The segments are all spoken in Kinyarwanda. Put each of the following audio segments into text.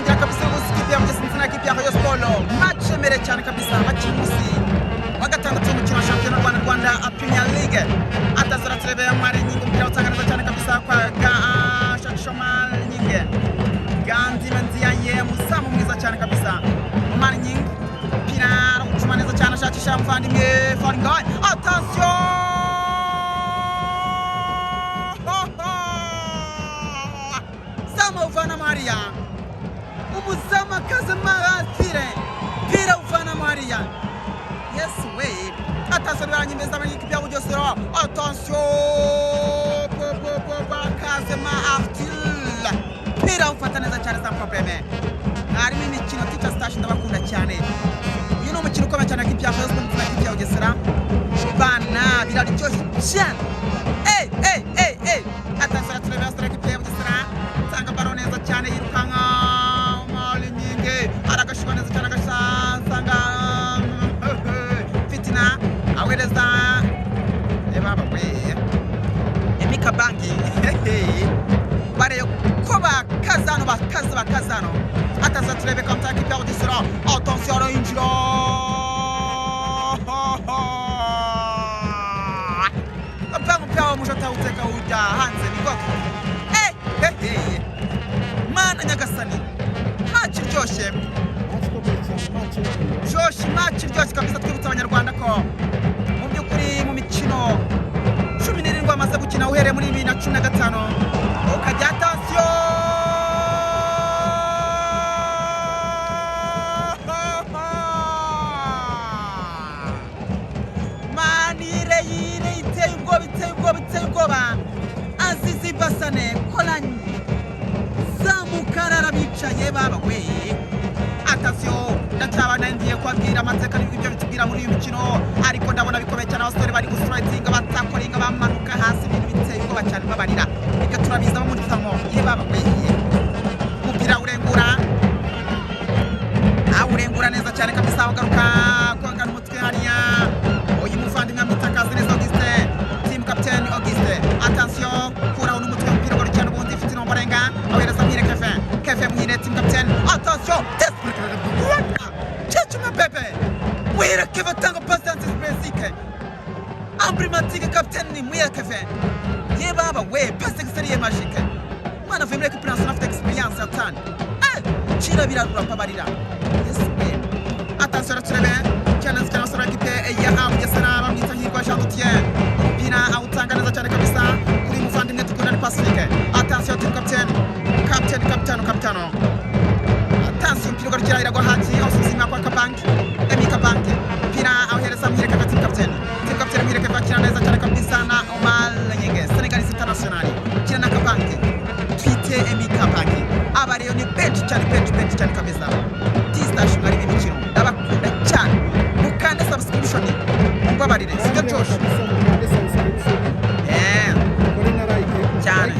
iratangira kabisa ubusikipe mu gisinzi na kipe ya Rayon Sport match mere cyane kabisa bakimusi wa gatandatu umukino wa shampiyona Rwanda Premier League atazara turebe mwari nyingi mpira utanganiza cyane kabisa kwa Shakishomal nyingi Ganzi Manziaye musamu mwiza cyane kabisa mwari nyingi mpira ucuma neza cyane ashakisha muvandimwe Faringai attention Uvana Maria umuzama kaze maratire pira uvana Maria yes way atasubira nyimeza abanyikipe bya Bugesera attention kaze maratire pira ufata neza cyane sans problème harimo imikino tita stage ndabakunda cyane uyu ni umukino ukomeye cyane kipe ya Rayon Sport ya Bugesera bana biraryoshye cyane attention turebe astra kipe ya Bugesera sanga baro neza cyane yirukanga mali nyingi aragashwa neza cyane agasanga fitina awereza baba we Emika Bangi bare koba bakazano ataza turebe konta kipe ya Bugesera attention injiro mpira mujota uteka uja hanze nigoko mana nyagasani match iryoshye kabisa twibutsa abanyarwanda ko mu by'ukuri mu mikino 17 amaze gukina uhereye muri 2015 ukajya attention manire iteye ubwoba Azizi Basane Kolani Zamukarara bicaye baba we attention ndatabana ndiye kwabwira amateka n'ibyo bitubwira muri uyu mukino ariko ndabona bikomeye cyane abasore bari gustriking batakoringa bamanuka hasi ibintu biteye ubwoba cyane babarira ibyo turabiza mu mutamo ye baba we umupira urengura neza cyane kabisa agaruka kwanga n'umutwe hariya uyu muvandimwe amutakaza neza Auguste team captain Auguste attention kura n'umutwe umupira ngo cyane ubundi ifite nomborenga awereza mwire Kevin mwire team captain attention Chechu Mbappe mwire Kevin tango passante basique emblématique captain ni mwire Kevin ye baba we passe extérieur magique mwana vimre que place afite experience atan chira birarura pabarira yes attention turebe challenge cyane sura kipe ya Bugesera bamwita hirwa Jean Dutien umupira awutanga neza cyane kabisa kuri muvandimwe tukunda ni Pacifique attention team captain attention mpira garukira iragwa hati ausuzima kwa Kabanki Emika Banki mpira ahereza mwireke team captain mwireke bakina neza cyane kabisa na Omar Nyenge Senegalese international kina na Kabanki twite Emika Banki abariyo ni bench cyane kabisa T-Station ari bimikino ndabakunda cyane mukande subscription mumbabarire sibyo Josh cyane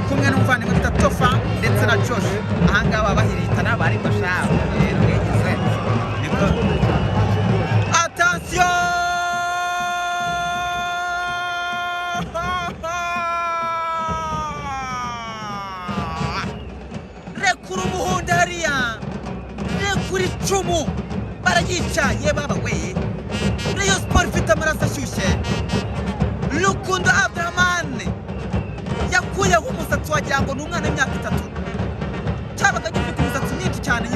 kumwe n'umuvandimwe witwa Tofa ndetse na Josh ahangaba bahiritana bari bashaka rero ngize niko attention rekura umuhondo hariya rekura icumu barayicaye baba we Rayon Sport ifite amaraso ashyushye Rukundo Abdurrahman yakuyeho umusatsi wagira ngo ni umwana w'imyaka 3 cyabaga gifite imisatsi myinshi cyane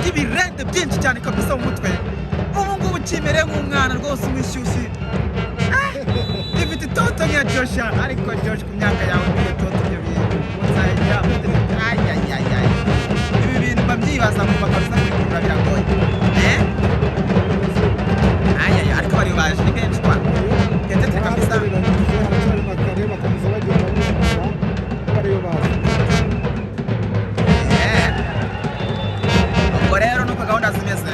y'ibirende byinshi cyane kabisa mu mutwe ubu ngubu kimereye nk'umwana rwose umwishyushye ifite itoto nk'iya Josh ariko Josh ku myaka yawe itoto byo bintu uzajya ibi bintu babyibaza mu bakabisa kubikura biragoye ariko bari baje ni benshi kwa ketete kabisa ubwo rero nuko gahunda zimeze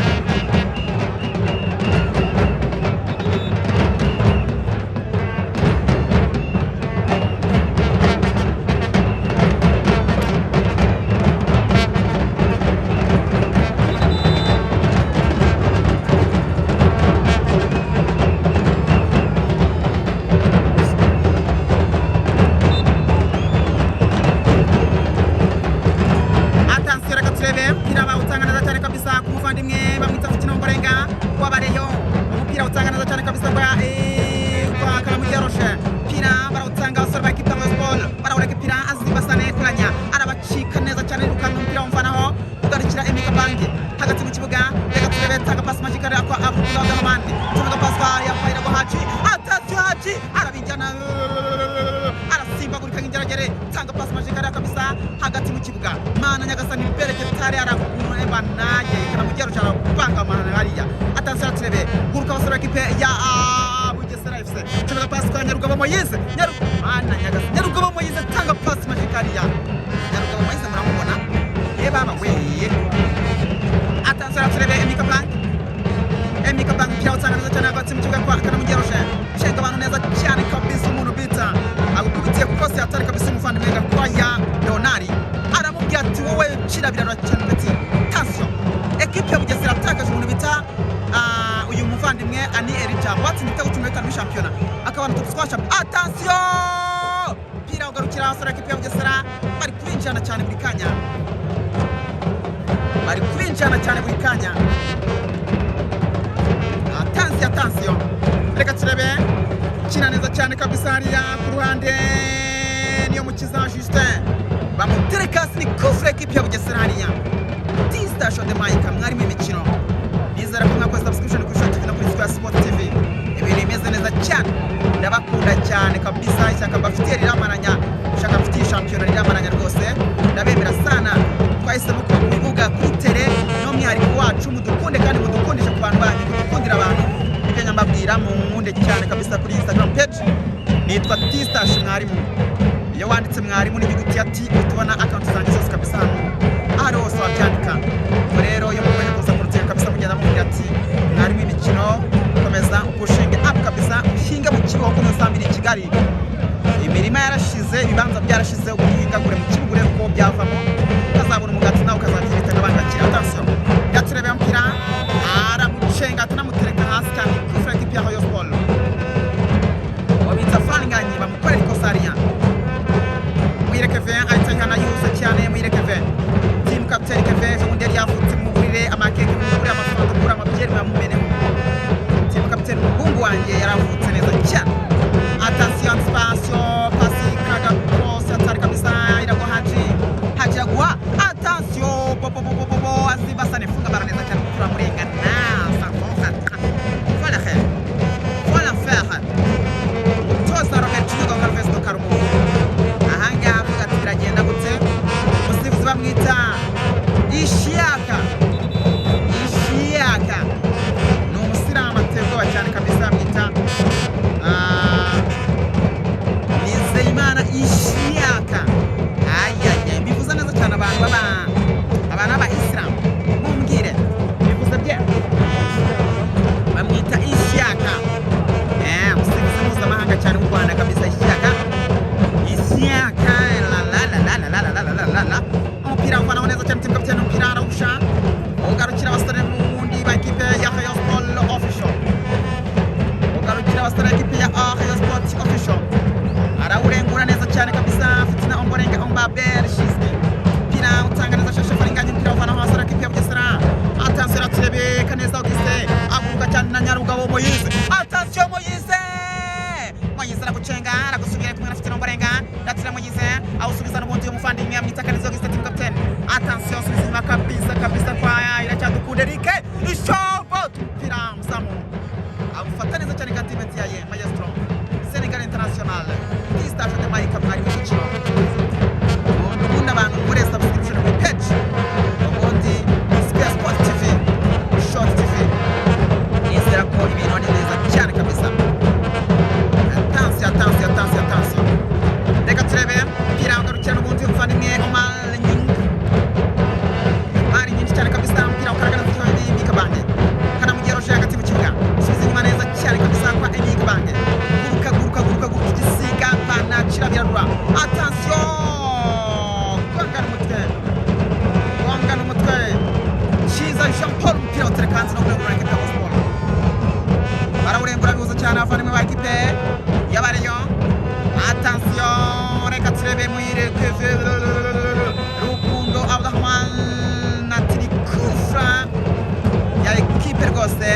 Moise Nyarugabo Moise atanga pass magikariya Nyarugabo Moise muramubona ye baba we attention turebe Emika Bank pia utanga neza cyane hagati mu kibuga kwa Kanamugero shenga abantu neza cyane kabisa umuntu bita agukubitiye ku cross atari kabisa umuvandimwe Gakwaya Leonari aramubwira ati wowe kirabirana cyane bati tension equipe ya Bugesera atakaje umuntu bita uyu muvandimwe Ani Erija watsinze igitego cy'umweta mu shampiyona akabana tubiswasha attention pira ugarukira hasara equipe ya Bugesera bari kwinjana cyane buri kanya attention reka turebe kina neza cyane kabisa hariya ku ruhande niyo mukiza Justin bamutereka ni kufre equipe ya Bugesera hariya T-Station de Mike mwari mu mikino nizera ko mwakoze subscription ku Shot TV no kuri Square Sport TV ibintu bimeze neza cyane ndabakunda cyane kabisa ishyaka bafitiye riramaranya ushaka bafitiye shampiyona riramaranya rwose ndabemera sana twahisemo kuba ku bibuga kuri tele no mwihariko wacu mudukunde kandi mudukundisha ku bantu banyu mudukundira abantu ibyo nyambabwira mu nkunde cyane kabisa kuri Instagram page nitwa T-Station mwarimu iyo wanditse mwarimu n'inyuguti ya T utubona account zanjye zose kabisa hano hose wabyandika rero iyo mukomeje kuza kurutira kabisa kugenda mubwira ati mwarimu imikino komeza pushing up kabisa ushinga mu kigo ko musambira i Kigali imirima yarashize ibibanza byarashize ubuhingagure mu kibugure ko byavamo ukazabona umugati nawe ukazagirita n'abandi bakira attention yaturebe mpira aramucenga tunamutereka hasi kandi kufra equipe ya Rayon Sport wabita fanganye bamukorera ikosariya Kevin ahita yana yusa cyane Muhire Kevin team captain Kevin undi yari yavutse mu burire amakeke mu burire amafoto kuri amabyeri bamumeneho team captain umuhungu wanjye yaravutse neza cyane attention spation pasi kaga cross atari kabisa irago haji agwa attention bo azibasa nefunga bara neza cyane kuri amurengana voilà faire toza Robert Chigo Alves do Karumu biragenda gute umusifuzi bamwita Ishiaka ni umusiramu ateye ubwoba cyane kabisa bamwita Nizeyimana Ishiaka bivuze neza cyane abantu b'Abayisilamu mumbwire bivuze bye bamwita Ishiaka umusifuzi mpuzamahanga cyane mu Rwanda kabisa Ishiaka umupira ufana neza cyane team captain umupira arawusha ugarukira abasore mundi ba equipe ya Rayon Sport official arawurengura neza cyane kabisa fitina omborenga ombabel shiske pira utanga neza shasha faringanya umupira ufana hasi ara equipe ya Bugesera attention turebe kaneza Auguste avuga cyane na Nyarugabo Moise attention Moise aragucenga aragusubira kumwe na fitina omborenga datira Moise awusubiza n'ubundi umufandimwe amwita kaneza Auguste team captain attention subiza kabisa kwa iracyadukunda Rike ishobot pira musamu agufata neza cyane katimenti yaye Maestro Senegal International T-Station de Mike mwari w'ikino ubundi abantu muri subscription ku page ubundi Square Sport TV Shot TV nizera ko ibintu ari neza cyane kabisa attention reka turebe pira ugarukira n'ubundi umuvandimwe Omar nyinshi cyane kabisa mpira ukaragana ku cyane Emika Bank Kanamugero hagati mu kibuga subiza inyuma neza cyane kabisa kwa Emika Bank guruka igisiga pana kirabirarura attention kwangana umutwe Shiza Jean Paul mpira uterekanze no kurengura equipe ya Sport barawurengura bihuza cyane abavandimwe ba equipe y'Abareyo attention reka turebe Muhire Kevin Rukundo Abdurrahman natiri kufra ya equipe rwose